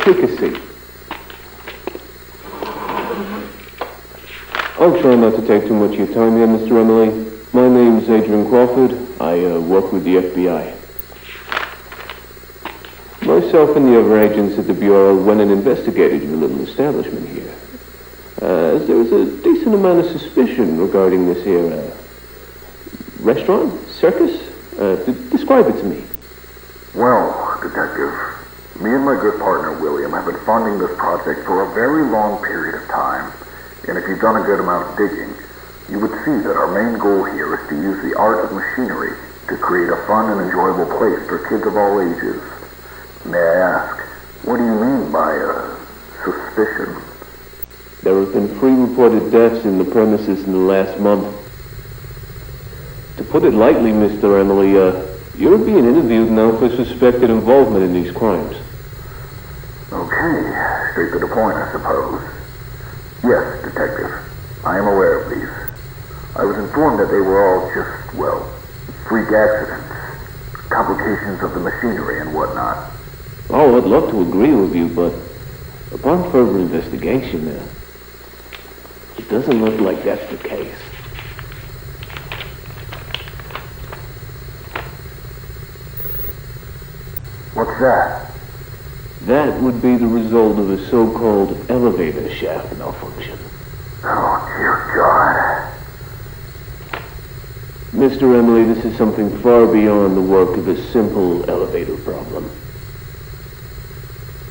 Take a seat. I'll try not to take too much of your time here, Mr. Emily. My name's Adrian Crawford. I work with the FBI. Myself and the other agents at the Bureau went and investigated your little establishment here. As there was a decent amount of suspicion regarding this here, restaurant? Circus? Describe it to me. Well, Detective, me and my good partner, William, have been funding this project for a very long period of time. And if you've done a good amount of digging, you would see that our main goal here is to use the art of machinery to create a fun and enjoyable place for kids of all ages. May I ask, what do you mean by, suspicion? There have been 3 reported deaths in the premises in the last month. To put it lightly, Mr. Emily, you're being interviewed now for suspected involvement in these crimes. Okay, straight to the point, I suppose. Yes, Detective, I am aware of these. I was informed that they were all just, well, freak accidents, complications of the machinery and whatnot. Oh, I'd love to agree with you, but upon further investigation, it doesn't look like that's the case. What's that? That would be the result of a so-called elevator shaft malfunction. Oh, dear God. Mr. Emily, this is something far beyond the work of a simple elevator problem.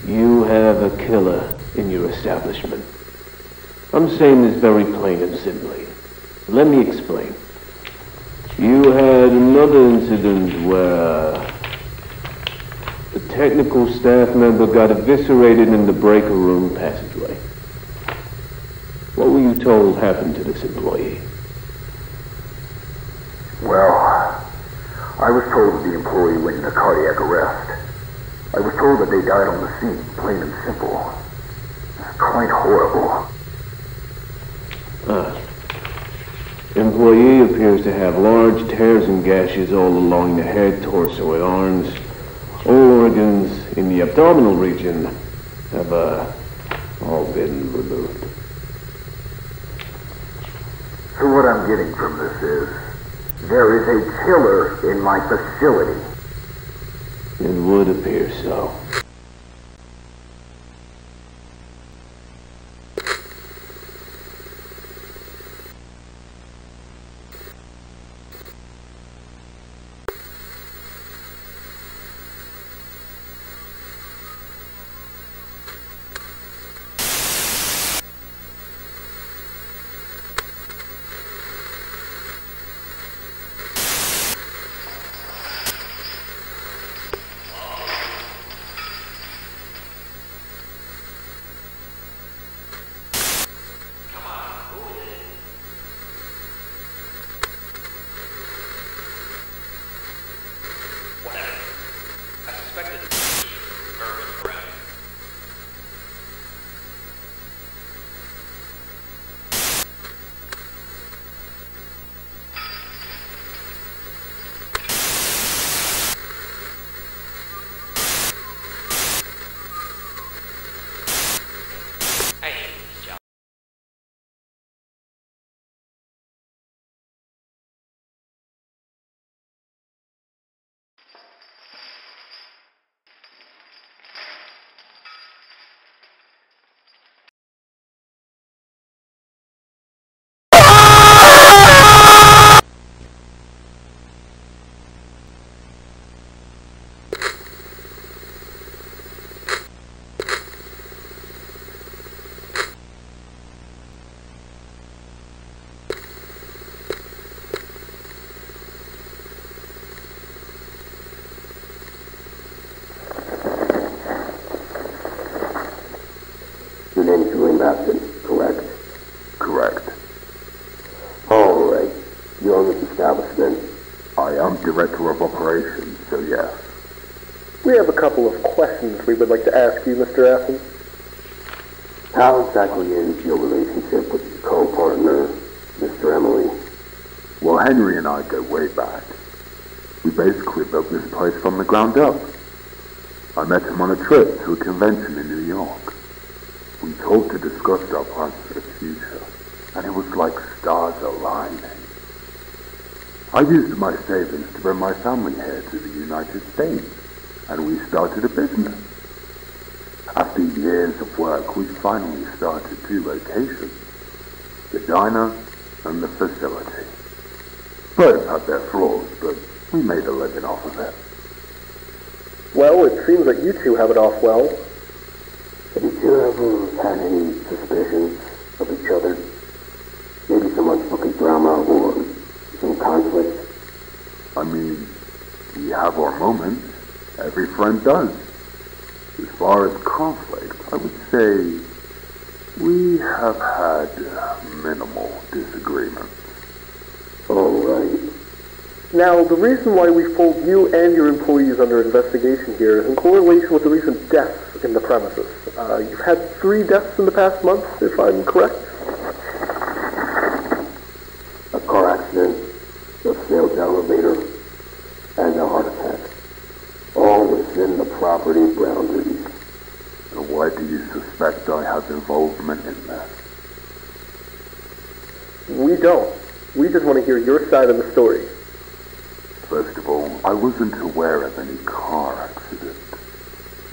You have a killer in your establishment. I'm saying this very plain and simply. Let me explain. You had another incident where a technical staff member got eviscerated in the breaker room passageway. What were you told happened to this employee? Well, I was told that the employee went into cardiac arrest. I was told that they died on the scene, plain and simple. It's quite horrible. Employee appears to have large tears and gashes all along the head, torso, and arms. All organs in the abdominal region have all been removed. So what I'm getting from this is, there is a killer in my facility. It would appear so. Correct? Correct. All right. You own this establishment? I am Director of Operations, so yes. We have a couple of questions we would like to ask you, Mr. Athens. How exactly is your relationship with your co-partner, Mr. Emily? Well, Henry and I go way back. We basically built this place from the ground up. I met him on a trip to a convention in New York. We talked to discuss our plans for the future, and it was like stars aligning. I used my savings to bring my family here to the United States, and we started a business. After years of work, we finally started 2 locations, the diner and the facility. Both had their flaws, but we made a living off of it. Well, it seems that you two have it off well. Have you two ever had any suspicions of each other? Maybe some unspoken drama or some conflict? I mean, we have our moments. Every friend does. As far as conflict, I would say we have had minimal disagreements. All right. Now, the reason why we pulled you and your employees under investigation here is in correlation with the recent deaths in the premises. You've had 3 deaths in the past month, if I'm correct? A car accident, a failed elevator, and a heart attack. All within the property boundaries. And why do you suspect I have involvement in that? We don't. We just want to hear your side of the story. First of all, I wasn't aware of any car accident.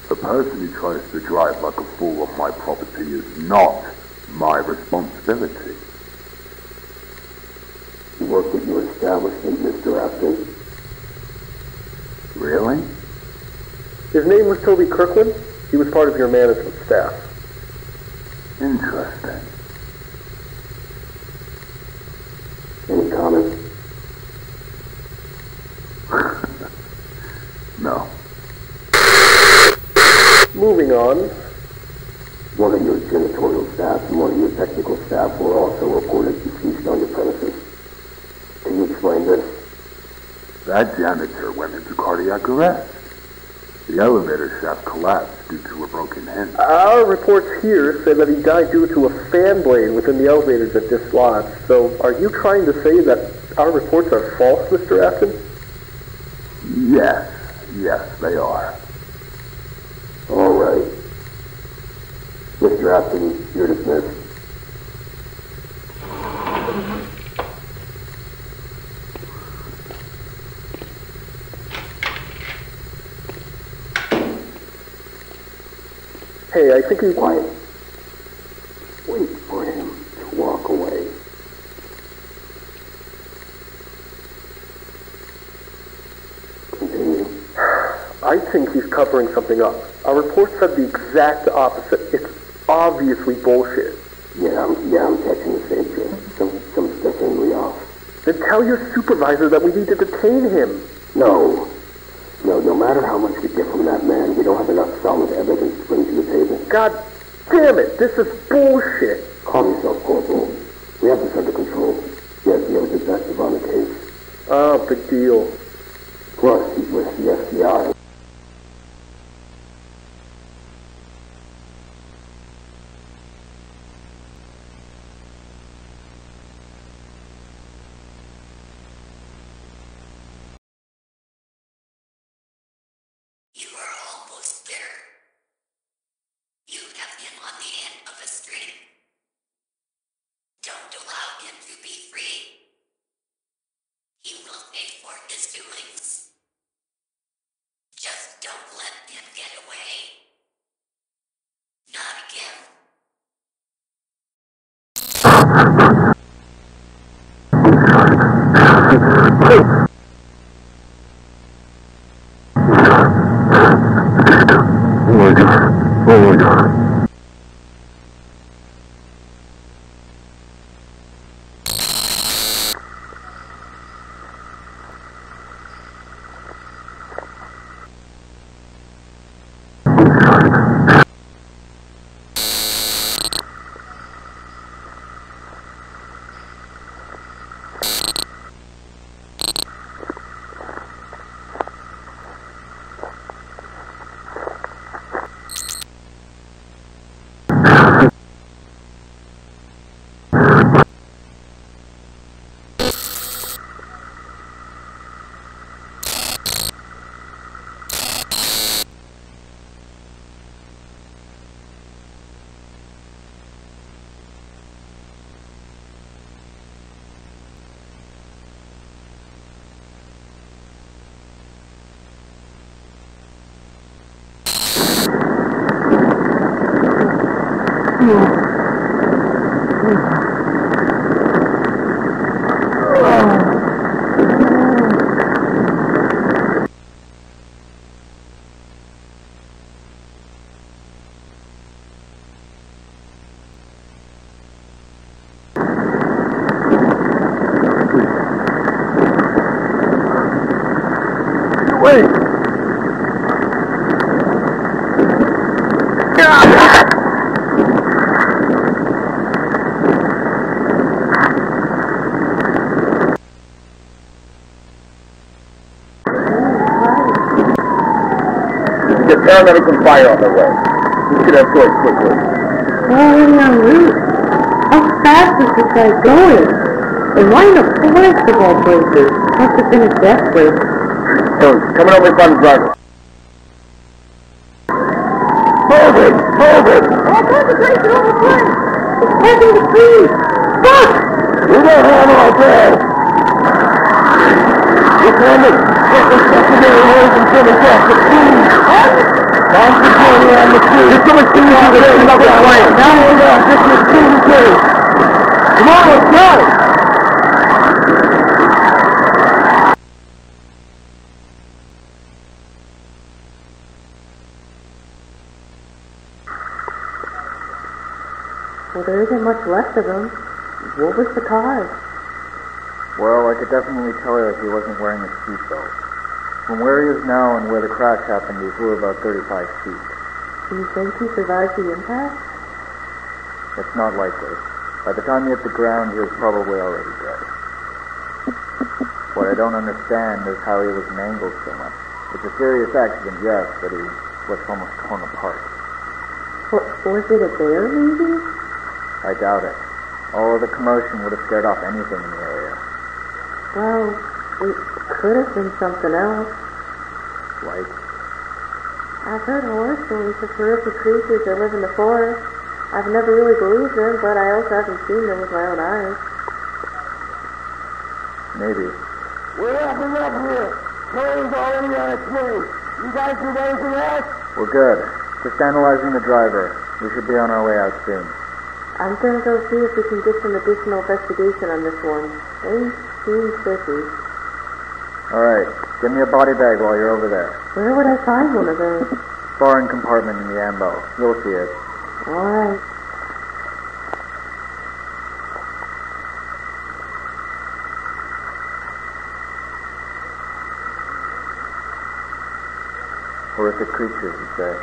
The person who tries to drive like a fool on my property is not my responsibility. You work with your establishment, Mr. Afton? Really? His name was Toby Kirkland. He was part of your management staff. Interesting. Any comments? No. Moving on. One of your janitorial staff and one of your technical staff were also reported deceased on your premises. Can you explain this? That janitor went into cardiac arrest. The elevator shaft collapsed due to a broken hinge. Our reports here say that he died due to a fan blade within the elevator that dislodged. So are you trying to say that our reports are false, Mr. Afton? Yes, they are. All right. Mr. Afton, you're dismissed. Hey, I think he's... Quiet. Wait for him to walk away. Continue. I think he's covering something up. Our report said the exact opposite. It's obviously bullshit. Yeah, I'm catching the same drift. Some stuff angry off. Then tell your supervisor that we need to detain him. No, no matter how much we get from that man, we don't have enough solid evidence to bring to the table. God damn it, this is bullshit. Calm yourself, Corporal. We have this under control. Yes, the other detective on the case. Oh, big deal. Plus, he's with the FBI. You are almost there. You have him on the end of a string. Don't allow him to be free. He will pay for his doings. Just don't let him get away. Not again. Wait! Get paramedics and fire on the way. We should have choice quickly. Already en route. How fast is this guy going? And why in a forest of all places? Must have been a death wish. Coming over in front of the driver. Move it! Move it! Oh, concentration over place! It's passing the trees! Fuck! You don't have all day! You coming? Get the secondary roads and finish off the trees! Concentrating on the trees! There's so much trees out there, you're not gonna land! Now hold on, just your trees! Come on, let's go! Well, there isn't much left of him. What was the cause? Well, I could definitely tell you that he wasn't wearing a seatbelt. From where he is now and where the crash happened, he flew about 35 feet. Do you think he survived the impact? It's not likely. By the time he hit the ground, he was probably already dead. What I don't understand is how he was mangled so much. It's a serious accident, yes, but he was almost torn apart. Was it a bear, maybe? I doubt it. All of the commotion would have scared off anything in the area. Well, it could have been something else. Like? I've heard horror stories of horrific creatures that live in the forest. I've never really believed them, but I also haven't seen them with my own eyes. Maybe. We're wrapping up here. Train's already on its way. You guys do anything else? We're good. Just analyzing the driver. We should be on our way out soon. I'm gonna go see if we can get some additional investigation on this one. They seem fishy. Alright, give me a body bag while you're over there. Where would I find one of those? Foreign compartment in the ambo. You'll see it. Alright. Horrific creatures, you say?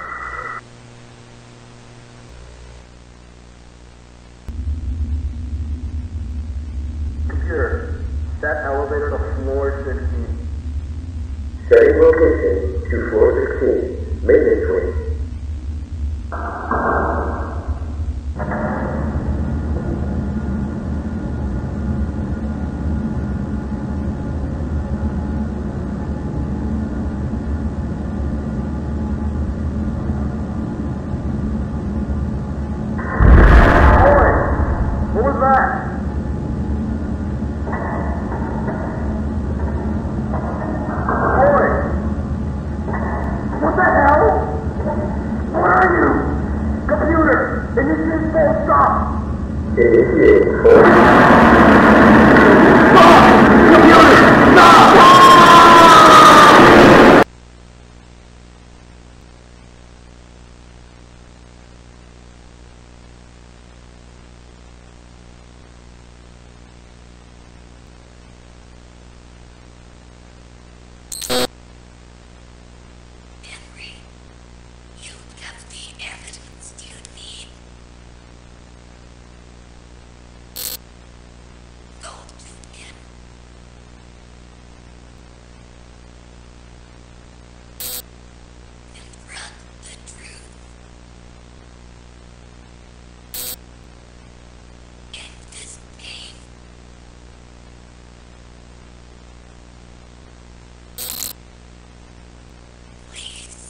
Computer, set elevator to floor 16. Setting location to floor 16, maintenance wing. What was that? What the hell? Where are you? Computer, initiate full stop. Initiate full Stop! Computer, stop! Henry, you have the evidence you need. Go to him. Confront the truth. End this pain. Please.